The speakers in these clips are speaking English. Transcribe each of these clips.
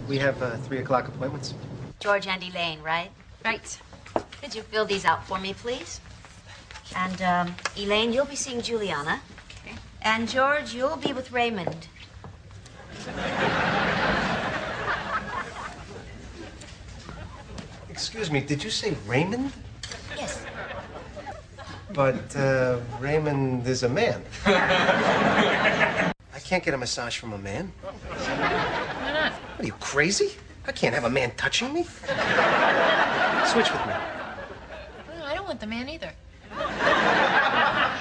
We have 3 o'clock appointments. George and Elaine, right? Right. Could you fill these out for me, please? And, Elaine, you'll be seeing Juliana. Okay. And, George, you'll be with Raymond. Excuse me, did you say Raymond? Yes. But Raymond is a man. I can't get a massage from a man. Why not? What are you, crazy? I can't have a man touching me. Switch with me. Well, I don't want the man either.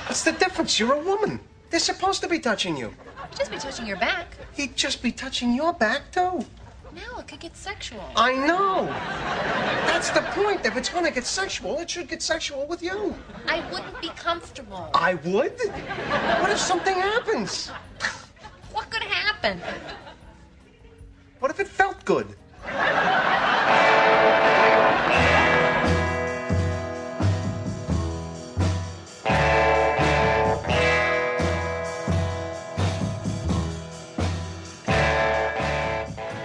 What's the difference? You're a woman. They're supposed to be touching you. He'd just be touching your back. He'd just be touching your back, too. No, it could get sexual. I know. That's the point. If it's going to get sexual, it should get sexual with you. I wouldn't be comfortable. I would? What if something happens? What could happen? What if it felt good?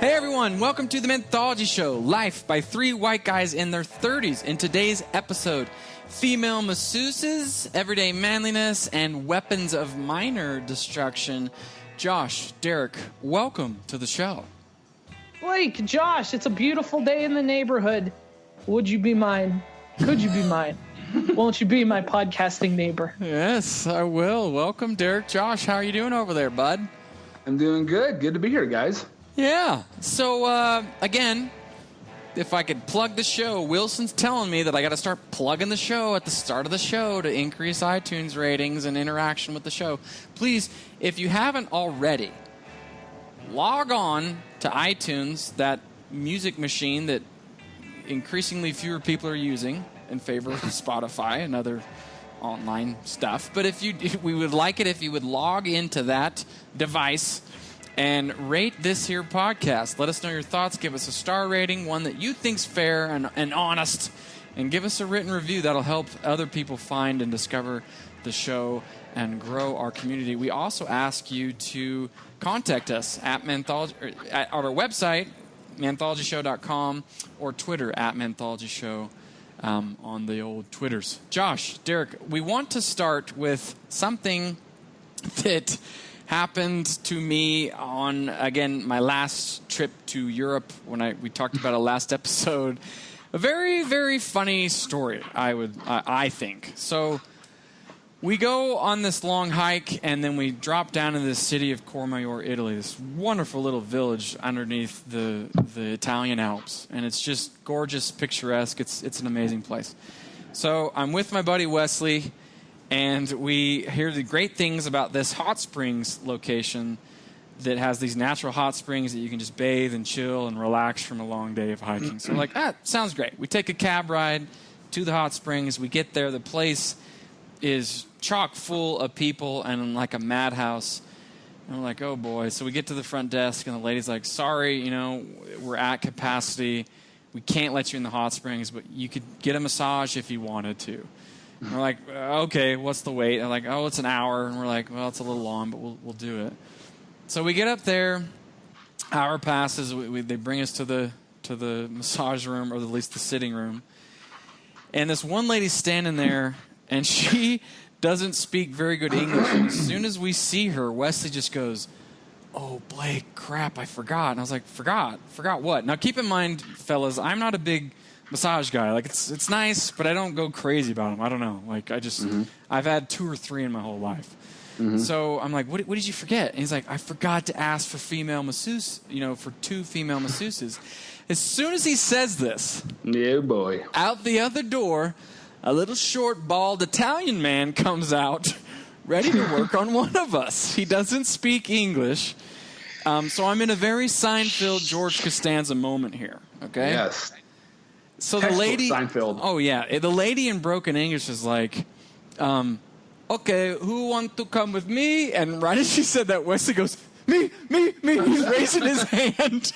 Hey everyone, welcome to the Manthology Show, life by 3 white guys in their 30s. In today's episode, female masseuses, everyday manliness, and weapons of minor destruction. Josh, Derek, welcome to the show. Blake, Josh, it's a beautiful day in the neighborhood. Would you be mine? Could you be mine? Won't you be my podcasting neighbor? Yes, I will. Welcome, Derek. Josh, how are you doing over there, bud? I'm doing good. Good to be here, guys. Yeah. So, again, if I could plug the show, Wilson's telling me that I got to start plugging the show at the start of the show to increase iTunes ratings and interaction with the show. Please, if you haven't already, log on to iTunes, that music machine that increasingly fewer people are using in favor of Spotify and other online stuff. But we would like it if you would log into that device and rate this here podcast. Let us know your thoughts. Give us a star rating, one that you think's fair and honest, and give us a written review. That'll help other people find and discover the show and grow our community. We also ask you to contact us at our website, manthology.show.com, or Twitter at manthology.show on the old Twitters. Josh, Derek, we want to start with something that happened to me on, again, my last trip to Europe when we talked about it last episode. A very, very funny story, I think. So we go on this long hike, and then we drop down in the city of Courmayeur, Italy, this wonderful little village underneath the Italian Alps. And it's just gorgeous, picturesque. It's an amazing place. So I'm with my buddy Wesley, and we hear the great things about this hot springs location that has these natural hot springs that you can just bathe and chill and relax from a long day of hiking. So we're like, sounds great. We take a cab ride to the hot springs. We get there. The place is chock full of people and like a madhouse. And we're like, oh boy. So we get to the front desk, and the lady's like, sorry, we're at capacity. We can't let you in the hot springs, but you could get a massage if you wanted to. And we're like, okay, what's the wait? And they're like, oh, it's an hour. And we're like, well, it's a little long, but we'll do it. So we get up there. Hour passes. They bring us to the massage room, or at least the sitting room. And this one lady's standing there, and she doesn't speak very good English. And as soon as we see her, Wesley just goes, oh, Blake, crap, I forgot. And I was like, forgot what? Now, keep in mind, fellas, I'm not a big massage guy. Like, it's nice, but I don't go crazy about them. I don't know. Like, I've had 2 or 3 in my whole life. Mm-hmm. So I'm like, what did you forget? And he's like, I forgot to ask for female masseuse, for 2 female masseuses. As soon as he says this, yeah, boy, out the other door, a little short, bald Italian man comes out, ready to work on one of us. He doesn't speak English. So I'm in a very Seinfeld, George Costanza moment here. Okay? Yes. So the lady, Seinfeld. Oh yeah, the lady in broken English is like, okay, who wants to come with me? And right as she said that, Wesley goes, me. He's raising his hand.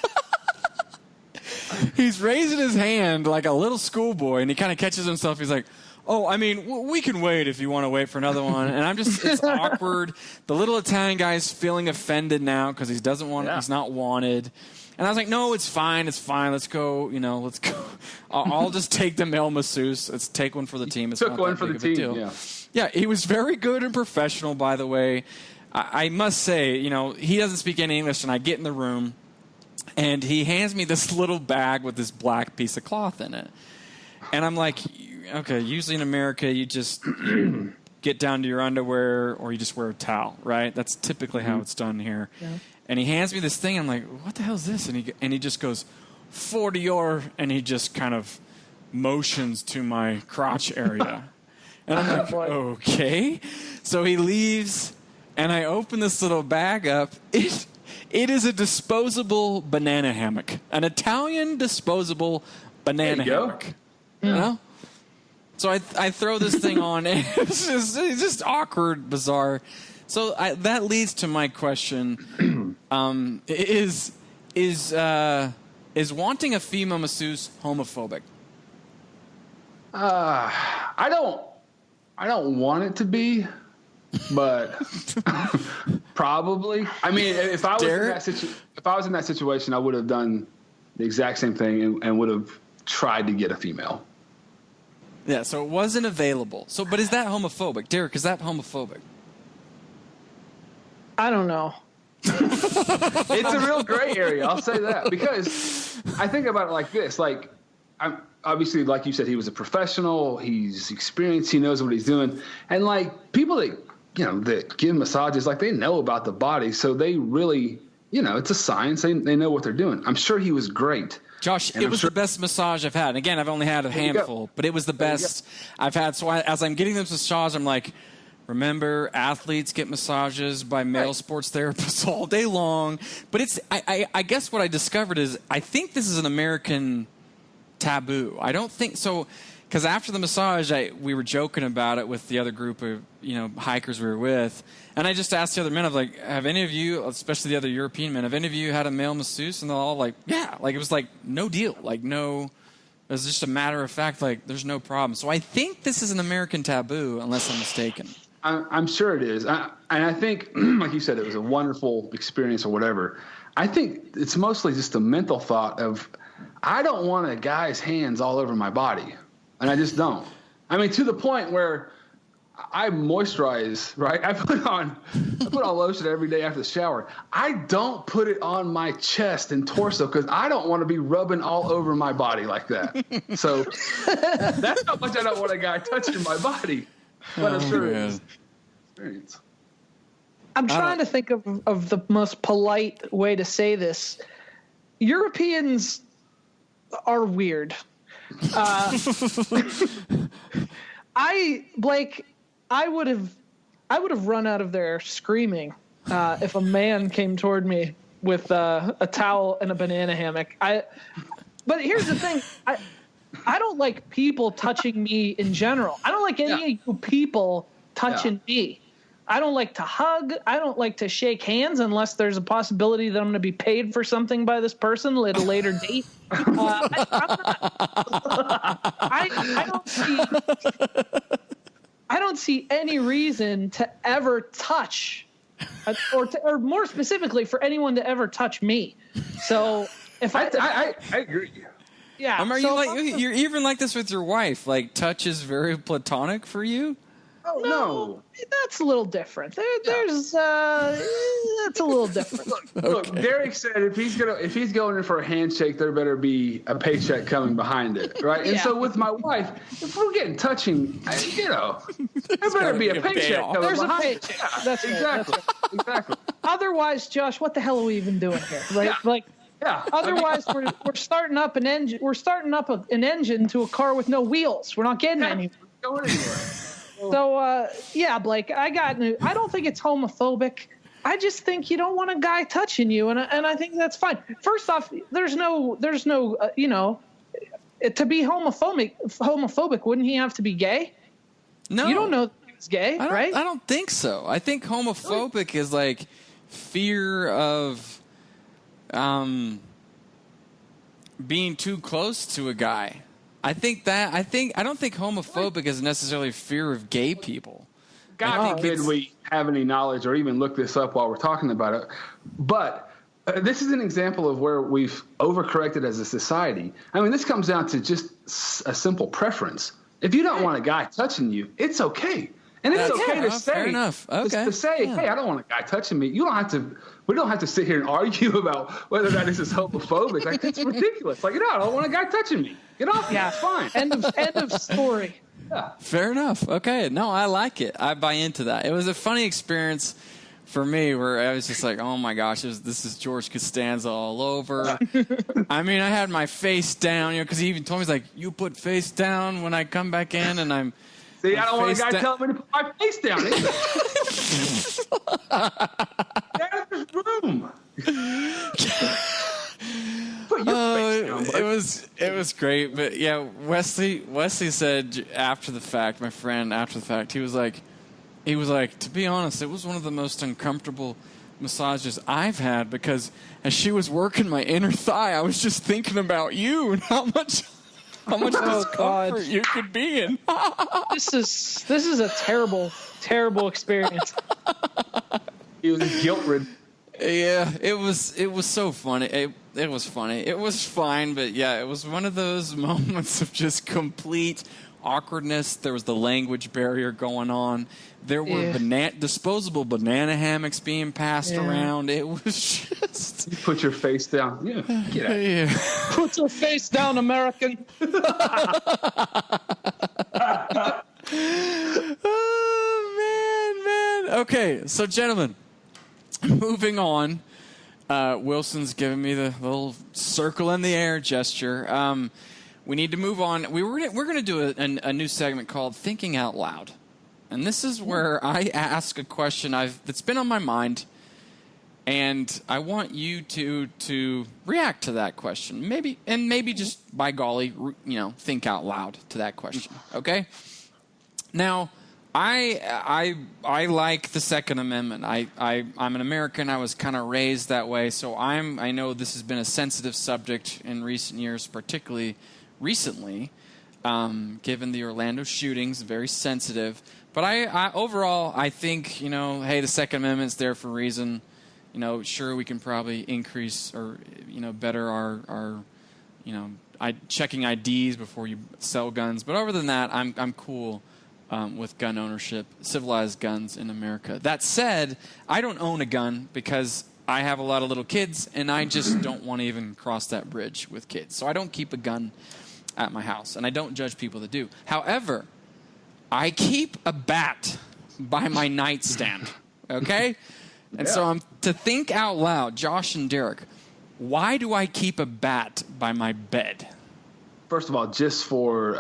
He's raising his hand like a little schoolboy, and he kind of catches himself. He's like, oh, I mean, we can wait if you want to wait for another one. And it's awkward. The little Italian guy's feeling offended now because he's not wanted. And I was like, no, it's fine. Let's go. Let's go. I'll just take the male masseuse. Let's take one for the team. It's Took not one that for big the of a team. deal. Yeah. Yeah, he was very good and professional, by the way. I must say, he doesn't speak any English, and I get in the room, and he hands me this little bag with this black piece of cloth in it. And I'm like, okay, usually in America, you just get down to your underwear or you just wear a towel, right? That's typically how it's done here. Yeah. And he hands me this thing, and I'm like, what the hell is this? And he just goes, for Dior, and he just kind of motions to my crotch area. And I'm like, okay. So he leaves, and I open this little bag up. It is a disposable banana hammock, an Italian disposable banana hammock. So I throw this thing on, and it's just awkward, bizarre. So that leads to my question: is wanting a female masseuse homophobic? I don't want it to be, but probably. I mean, if I was in that situation, I would have done the exact same thing and would have tried to get a female. Yeah, so it wasn't available. But is that homophobic? Derek, is that homophobic? I don't know. It's a real gray area, I'll say that. Because I think about it like this. Like, I'm obviously, like you said, he was a professional. He's experienced. He knows what he's doing. And, like, people that give massages, like, they know about the body. So they really, it's a science. They know what they're doing. I'm sure he was great. Josh, it was the best massage I've had. And again, I've only had a handful, but it was the best I've had. So as I'm getting this massage, I'm like, remember, athletes get massages by male sports therapists all day long. But I guess what I discovered is I think this is an American taboo. I don't think so, because after the massage, we were joking about it with the other group of hikers we were with. And I just asked the other men, I was like, have any of you, especially the other European men, have any of you had a male masseuse? And they're all like, yeah. Like, it was like, no deal. Like, no, it was just a matter of fact, like, there's no problem. So I think this is an American taboo, unless I'm mistaken. I'm sure it is. And I think, like you said, it was a wonderful experience or whatever. I think it's mostly just a mental thought of, I don't want a guy's hands all over my body. And I just don't. I mean, to the point where I moisturize, right? I put on lotion every day after the shower. I don't put it on my chest and torso because I don't want to be rubbing all over my body like that. So that's how much I don't want a guy touching my body. But I'm sure it's experience. I'm trying to think of the most polite way to say this. Europeans are weird. I would have run out of there screaming if a man came toward me with a towel and a banana hammock. But here's the thing. I don't like people touching me in general. I don't like any of you people touching me. I don't like to hug. I don't like to shake hands unless there's a possibility that I'm going to be paid for something by this person at a later date. I don't see any reason to ever touch, or more specifically, for anyone to ever touch me. So if I agree. Yeah. You're even like this with your wife. Like, touch is very platonic for you? Oh, no. That's a little different. That's a little different. Look, Derek said if he's going in for a handshake, there better be a paycheck coming behind it, right? And so with my wife, if we're getting touching, there better be a paycheck coming There's behind a it. paycheck. Yeah, That's exactly. Exactly. Otherwise, Josh, what the hell are we even doing here, right? Otherwise, we're starting up an engine. We're starting up an engine to a car with no wheels. We're not getting anywhere. Going anywhere. So, Blake, I don't think it's homophobic. I just think you don't want a guy touching you, and I think that's fine. First off, there's no to be homophobic, wouldn't he have to be gay? No. You don't know he's gay, right? I don't think so. I think homophobic is like fear of being too close to a guy. I don't think homophobic is necessarily fear of gay people. God forbid we have any knowledge or even look this up while we're talking about it. But this is an example of where we've overcorrected as a society. I mean, this comes down to just a simple preference. If you don't want a guy touching you, it's okay. And it's okay to say, fair enough. Okay. To say, hey, I don't want a guy touching me. We don't have to sit here and argue about whether that is homophobic. Like, it's ridiculous. Like, no, I don't want a guy touching me. Get off me. Yeah, It's fine. End of story. Yeah. Fair enough. Okay. No, I like it. I buy into that. It was a funny experience for me where I was just like, oh my gosh, this is George Costanza all over. I mean, I had my face down, because he even told me, he's like, you put face down when I come back in, and I'm. See, I don't want a guy telling me to put my face down. Get out of this room. Put your face down, bud. It was great, but yeah, Wesley said after the fact, my friend after the fact, he was like, to be honest, it was one of the most uncomfortable massages I've had, because as she was working my inner thigh, I was just thinking about you and how much discomfort you could be in. This is a terrible experience. He was guilt-ridden. Yeah, it was so funny. It was funny. It was fine, but yeah, it was one of those moments of just complete awkwardness. There was the language barrier going on. There were disposable banana hammocks being passed around. It was just... You put your face down. Yeah, get out. Yeah. Put your face down, American. Oh, man. Okay, so gentlemen, moving on. Wilson's giving me the little circle in the air gesture. We need to move on. We're going to do a new segment called Thinking Out Loud. And this is where I ask a question that's been on my mind, and I want you to react to that question. Maybe just by golly, think out loud to that question. Okay? Now, I like the Second Amendment. I'm an American. I was kind of raised that way, so I know this has been a sensitive subject in recent years, particularly recently, given the Orlando shootings, very sensitive. But I overall, I think, hey, the Second Amendment's there for a reason. Sure, we can probably increase or, better our checking IDs before you sell guns. But other than that, I'm cool with gun ownership, civilized guns in America. That said, I don't own a gun because I have a lot of little kids, and I just don't want to even cross that bridge with kids. So I don't keep a gun at my house, and I don't judge people that do. However, I keep a bat by my nightstand, okay? And so to think out loud, Josh and Derek, why do I keep a bat by my bed? First of all, just for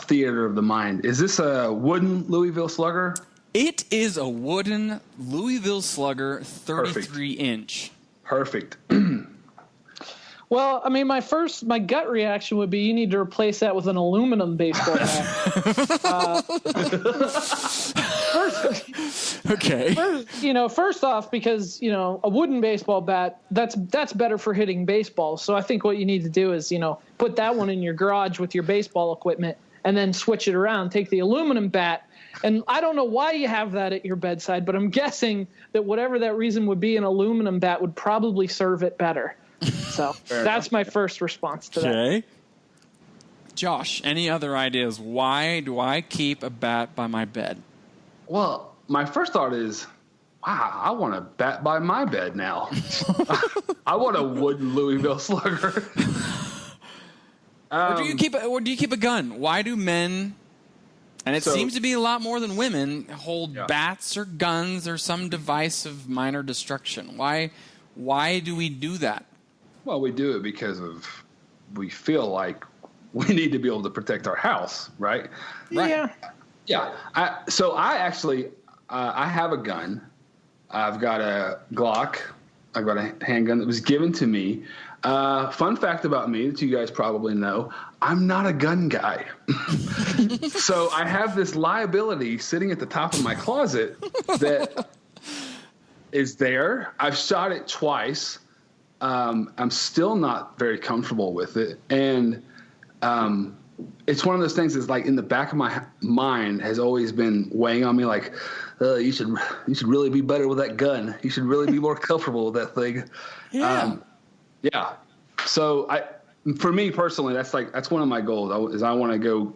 theater of the mind, is this a wooden Louisville Slugger? It is a wooden Louisville Slugger 33-inch. Perfect. Well, I mean, my gut reaction would be you need to replace that with an aluminum baseball bat. First off, because a wooden baseball bat that's better for hitting baseballs. So I think what you need to do is put that one in your garage with your baseball equipment, and then switch it around. Take the aluminum bat. And I don't know why you have that at your bedside, but I'm guessing that whatever that reason would be, an aluminum bat would probably serve it better. So that's my first response to that. Okay. Josh, any other ideas? Why do I keep a bat by my bed? Well, my first thought is, wow, I want a bat by my bed now. I want a wooden Louisville Slugger. Or do you keep a gun? Why do men, and it seems to be a lot more than women, hold bats or guns or some device of minor destruction? Why do we do that? Well, we do it because we feel like we need to be able to protect our house, right? Yeah. Yeah. I actually have a gun. I've got a Glock. I've got a handgun that was given to me. Fun fact about me that you guys probably know, I'm not a gun guy. So I have this liability sitting at the top of my closet that is there. I've shot it twice. I'm still not very comfortable with it. And it's one of those things that's like in the back of my mind has always been weighing on me like, you should really be better with that gun. You should really be more comfortable with that thing. Yeah. Yeah. So for me personally, that's one of my goals. I want to go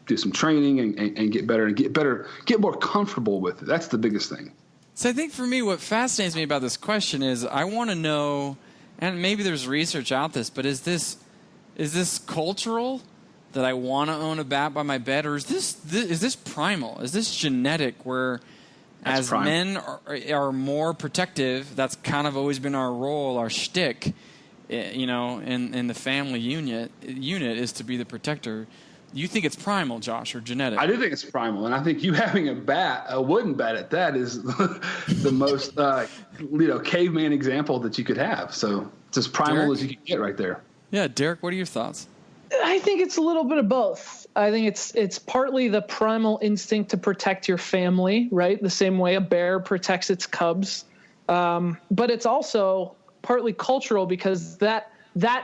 do some training and get better and get more comfortable with it. That's the biggest thing. So I think for me, what fascinates me about this question is I want to know, and maybe there's research out this, but is this cultural that I want to own a bat by my bed, or is this primal? Is this genetic where as men are more protective? That's kind of always been our role, our shtick, in the family unit is to be the protector. You think it's primal, Josh, or genetic? I do think it's primal, and I think you having a wooden bat at that is the most caveman example that you could have. So it's as primal Derek? as you can get right there. Yeah, Derek, what are your thoughts? I think it's a little bit of both. I think it's partly the primal instinct to protect your family, right? The same way a bear protects its cubs. But it's also partly cultural because that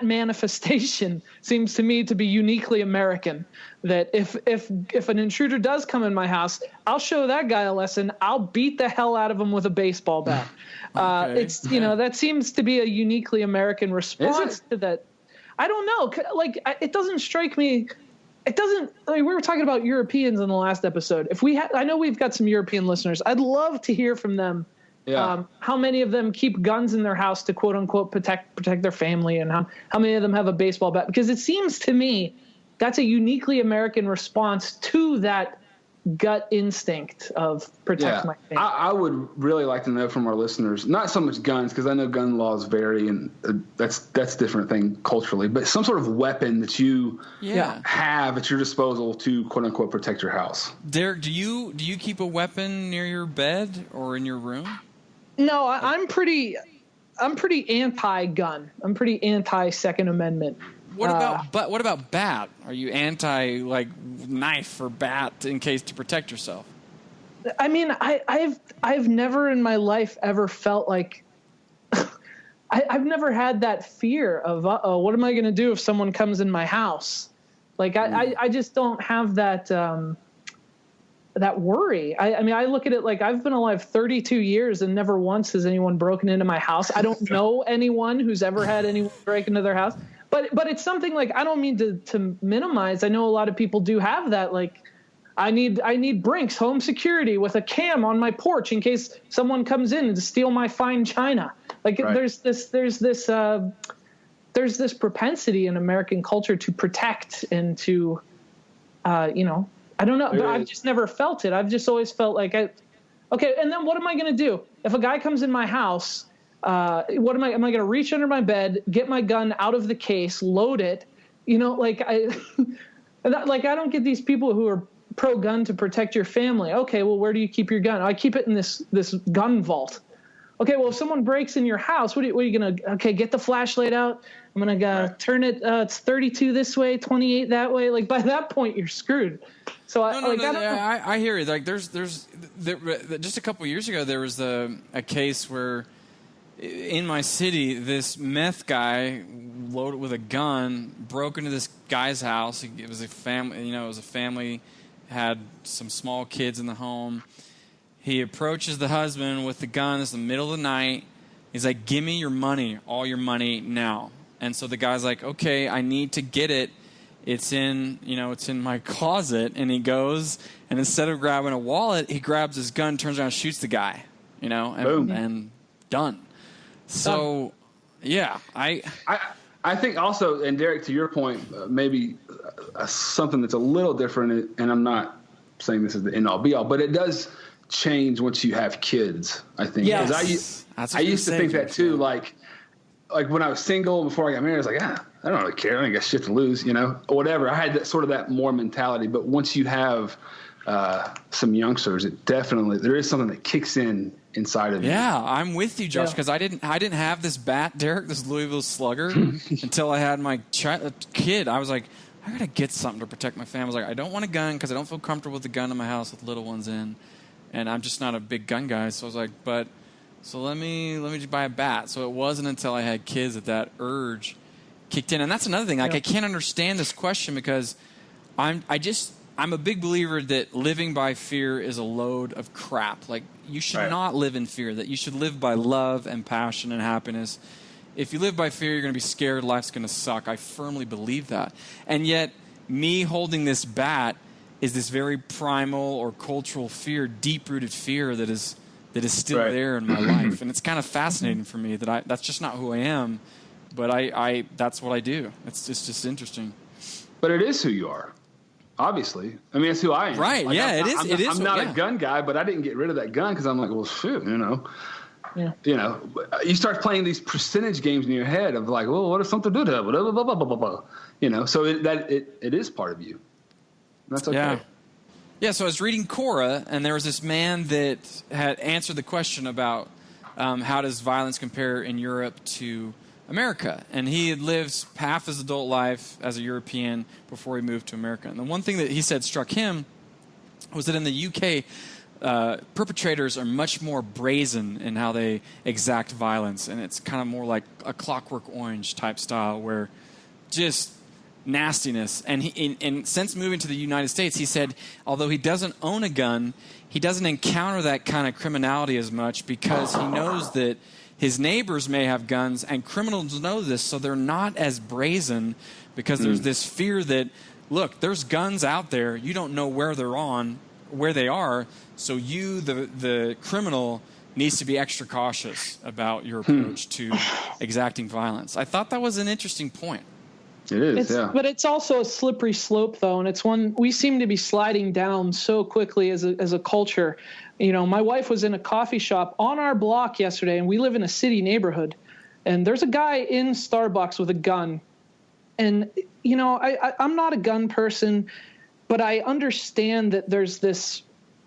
manifestation seems to me to be uniquely American. That if an intruder does come in my house, I'll show that guy a lesson. I'll beat the hell out of him with a baseball bat. Okay. It's that seems to be a uniquely American response to that. I don't know. It doesn't strike me. It doesn't. We were talking about Europeans in the last episode. I know we've got some European listeners. I'd love to hear from them. Yeah. How many of them keep guns in their house to quote unquote protect their family, and how many of them have a baseball bat? Because it seems to me that's a uniquely American response to that gut instinct of protect my family. I would really like to know from our listeners, not so much guns, because I know gun laws vary, and that's a different thing culturally, but some sort of weapon that you have at your disposal to quote unquote protect your house. Derek, do you keep a weapon near your bed or in your room? No, I'm pretty anti-gun. I'm pretty anti-Second Amendment. What about bat? Are you anti knife or bat in case to protect yourself? I mean, I've never in my life ever felt like I've never had that fear of what am I going to do if someone comes in my house? Like I just don't have that that worry. I mean, I look at it like I've been alive 32 years and never once has anyone broken into my house. I don't know anyone who's ever had anyone break into their house. But it's something like I don't mean to minimize. I know a lot of people do have that. Like I need Brinks home security with a cam on my porch in case someone comes in to steal my fine china. Like there's this propensity in American culture to protect and to I don't know, but I've just never felt it. I've just always felt like okay. And then what am I going to do if a guy comes in my house? What am I going to reach under my bed, get my gun out of the case, load it? I don't get these people who are pro-gun to protect your family. Okay, well, where do you keep your gun? I keep it in this gun vault. Okay, well, if someone breaks in your house, what are you going to? Okay, get the flashlight out. I'm going to turn it. It's 32 this way, 28 that way. Like by that point, you're screwed. So I hear you. Like there's just a couple years ago there was a case where in my city this meth guy loaded with a gun broke into this guy's house. It was a family, had some small kids in the home. He approaches the husband with the gun. It's the middle of the night. He's like, "Give me your money, all your money now." And so the guy's like, "Okay, I need to get it. It's in my closet." And he goes, and instead of grabbing a wallet, he grabs his gun, turns around, and shoots the guy. And done. So, yeah, I think also, and Derek, to your point, maybe something that's a little different, and I'm not saying this is the end-all, be-all, but it does change once you have kids, I think. Yes. I used to think that too, like when I was single before I got married, I was like, I don't really care. I ain't got shit to lose, or whatever. I had that more mentality. But once you have some youngsters, there is something that kicks in inside of you. Yeah, I'm with you, Josh, because I didn't have this bat, Derek, this Louisville Slugger, until I had my kid. I was like, I gotta get something to protect my family. I was like, I don't want a gun because I don't feel comfortable with the gun in my house with little ones in, and I'm just not a big gun guy. So I was like, so let me just buy a bat. So it wasn't until I had kids that urge kicked in, and that's another thing. Like I can't understand this question because I'm a big believer that living by fear is a load of crap. Like, you should not live in fear, that you should live by love and passion and happiness. If you live by fear, you're going to be scared, life's going to suck. I firmly believe that. And yet, me holding this bat is this very primal or cultural fear, deep-rooted fear that is still there in my life. And it's kind of fascinating for me that that's just not who I am, but I that's what I do. It's just interesting. But it is who you are. Obviously. I mean, it's who I am. Right, like, yeah, it is. I'm not a gun guy, but I didn't get rid of that gun because I'm like, well, shoot, you know. Yeah. You know, you start playing these percentage games in your head of like, well, what if something do to it? Blah, blah, blah, blah, blah, blah. You know, so it is part of you. That's okay. Yeah. Yeah, so I was reading Quora, and there was this man that had answered the question about how does violence compare in Europe to America. And he had lived half his adult life as a European before he moved to America. And the one thing that he said struck him was that in the UK, perpetrators are much more brazen in how they exact violence. And it's kind of more like a Clockwork Orange type style where just nastiness. And since moving to the United States, he said, although he doesn't own a gun, he doesn't encounter that kind of criminality as much because he knows that his neighbors may have guns, and criminals know this, so they're not as brazen because there's this fear that, look, there's guns out there. You don't know where they are, so you, the criminal, needs to be extra cautious about your approach to exacting violence. I thought that was an interesting point. It is, yeah. But it's also a slippery slope, though, and it's one we seem to be sliding down so quickly as a culture. You know, my wife was in a coffee shop on our block yesterday, and we live in a city neighborhood, and there's a guy in Starbucks with a gun. And, you know, I'm not a gun person, but I understand that there's this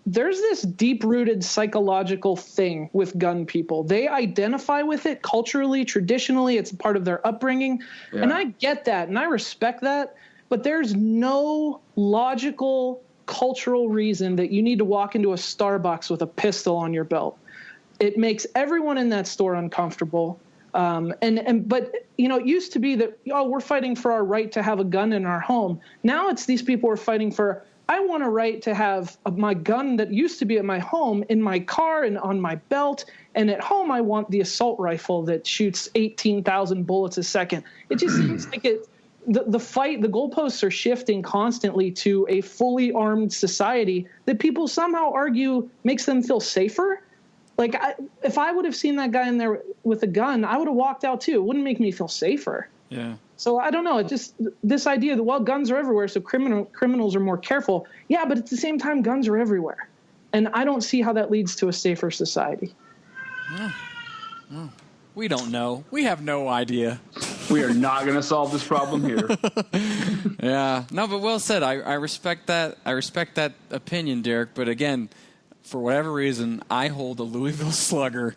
deep-rooted psychological thing with gun people. They identify with it culturally, traditionally. It's part of their upbringing. Yeah. And I get that, and I respect that. But there's no logical, cultural reason that you need to walk into a Starbucks with a pistol on your belt. It makes everyone in that store uncomfortable. But, you know, it used to be that, we're fighting for our right to have a gun in our home. Now it's these people who are fighting for, I want a right to have my gun that used to be at my home in my car and on my belt. And at home, I want the assault rifle that shoots 18,000 bullets a second. It just seems like the fight, the goalposts are shifting constantly to a fully armed society that people somehow argue makes them feel safer. Like, if I would have seen that guy in there with a gun, I would have walked out too. It wouldn't make me feel safer. Yeah. So I don't know. It just this idea that, well, guns are everywhere, so criminals are more careful. Yeah, but at the same time, guns are everywhere. And I don't see how that leads to a safer society. No. We don't know. We have no idea. We are not going to solve this problem here. Yeah. No, but well said. I respect that. I respect that opinion, Derek. But again, for whatever reason, I hold a Louisville Slugger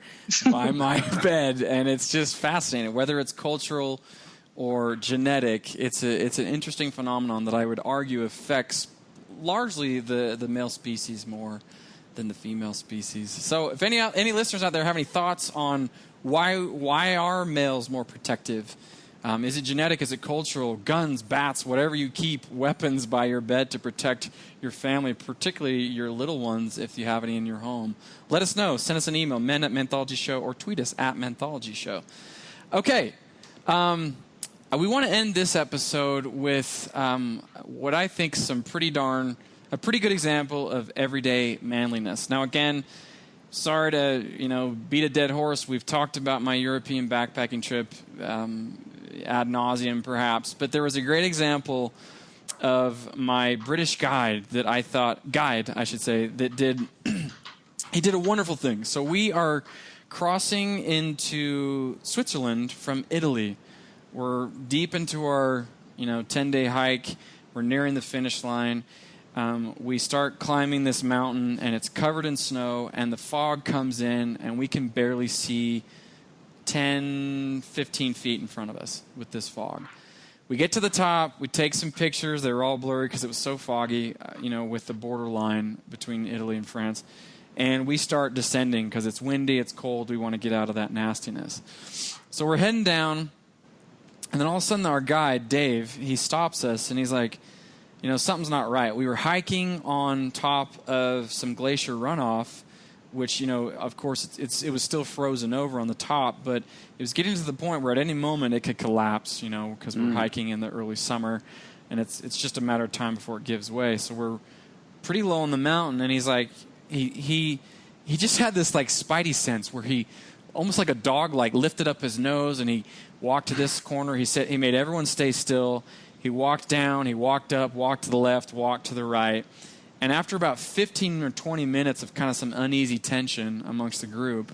by my bed, and it's just fascinating. Whether it's cultural or genetic, it's an interesting phenomenon that I would argue affects largely the male species more than the female species. So if any listeners out there have any thoughts on why are males more protective? Is it genetic? Is it cultural? Guns, bats, whatever you keep, weapons by your bed to protect your family, particularly your little ones if you have any in your home. Let us know. Send us an email, men@Manthology Show, or tweet us @Manthology Show. Okay. We want to end this episode with what I think a pretty good example of everyday manliness. Now, again, sorry to beat a dead horse. We've talked about my European backpacking trip ad nauseum, perhaps, but there was a great example of my British guide that did he did a wonderful thing. So we are crossing into Switzerland from Italy. We're deep into our 10-day hike. We're nearing the finish line. We start climbing this mountain, and it's covered in snow, and the fog comes in, and we can barely see 10, 15 feet in front of us with this fog. We get to the top. We take some pictures. They were all blurry because it was so foggy, with the borderline between Italy and France. And we start descending because it's windy, it's cold. We want to get out of that nastiness. So we're heading down, and then all of a sudden our guide, Dave, he stops us, and he's like, something's not right. We were hiking on top of some glacier runoff, which, of course, it was still frozen over on the top, but it was getting to the point where at any moment it could collapse, because we're hiking in the early summer, and it's just a matter of time before it gives way. So we're pretty low on the mountain, and he's like, he just had this like spidey sense where he, almost like a dog, like lifted up his nose, and he walked to this corner. He said he made everyone stay still. He walked down, he walked up, walked to the left, walked to the right. And after about 15 or 20 minutes of kind of some uneasy tension amongst the group,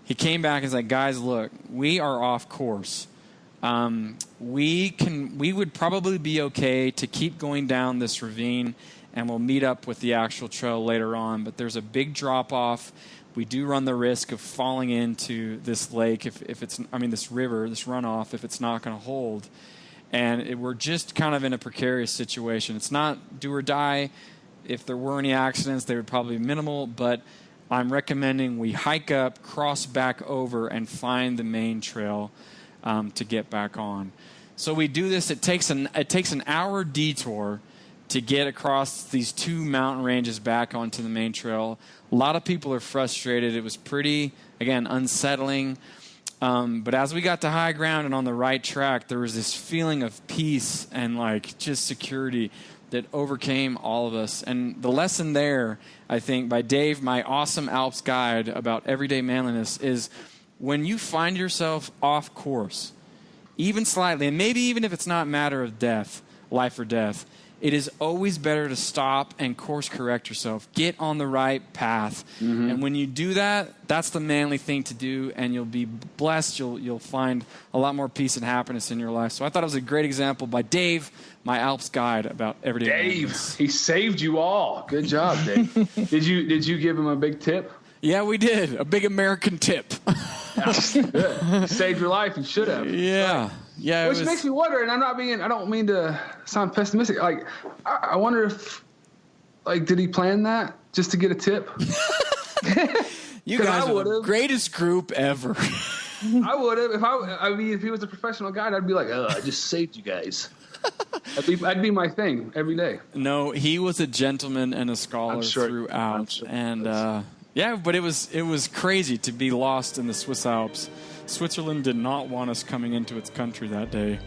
he came back and was like, guys, look, we are off course. We would probably be okay to keep going down this ravine, and we'll meet up with the actual trail later on. But there's a big drop-off. We do run the risk of falling into this lake this river, this runoff, if it's not going to hold. And we're just kind of in a precarious situation. It's not do or die. If there were any accidents, they would probably be minimal, but I'm recommending we hike up, cross back over, and find the main trail to get back on. So we do this. It takes an hour detour to get across these two mountain ranges back onto the main trail. A lot of people are frustrated. It was pretty, again, unsettling. But as we got to high ground and on the right track, there was this feeling of peace and like just security that overcame all of us. And the lesson there, I think, by Dave, my awesome Alps guide about everyday manliness, is when you find yourself off course, even slightly, and maybe even if it's not a matter of death, life or death, it is always better to stop and course correct yourself. Get on the right path. Mm-hmm. And when you do that, that's the manly thing to do, and you'll be blessed. You'll find a lot more peace and happiness in your life. So I thought it was a great example by Dave, my Alps guide about everyday manliness. He saved you all. Good job, Dave. Did you give him a big tip? Yeah, we did. A big American tip. Good. You saved your life. You should have. Yeah. Right. Yeah. Which makes me wonder, and I don't mean to sound pessimistic. Like, I wonder if, did he plan that just to get a tip? You guys are the greatest group ever. I would have. If he was a professional guide, I'd be like, I just saved you guys. That'd be my thing every day. No, he was a gentleman and a scholar throughout. But it was crazy to be lost in the Swiss Alps. Switzerland did not want us coming into its country that day.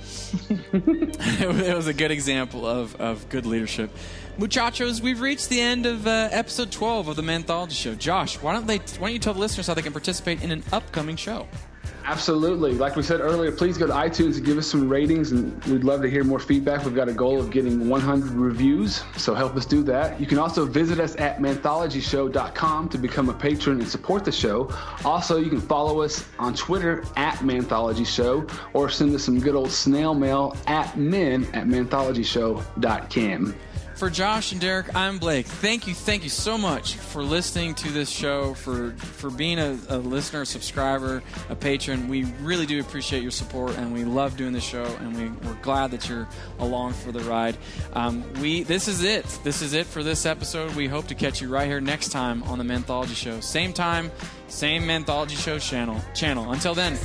It was a good example of good leadership. Muchachos, we've reached the end of episode 12 of the Manthology Show. Josh, why don't you tell the listeners how they can participate in an upcoming show? Absolutely. Like we said earlier, please go to iTunes and give us some ratings, and we'd love to hear more feedback. We've got a goal of getting 100 reviews, so help us do that. You can also visit us at manthology.show.com to become a patron and support the show. Also, you can follow us on Twitter at Manthology Show, or send us some good old snail mail at men@manthology.show.com. For Josh and Derek, I'm Blake. Thank you so much for listening to this show, for being a listener, a subscriber, a patron. We really do appreciate your support, and we love doing the show, and we're glad that you're along for the ride. This is it. This is it for this episode. We hope to catch you right here next time on the Manthology Show. Same time, same Manthology Show channel. Until then.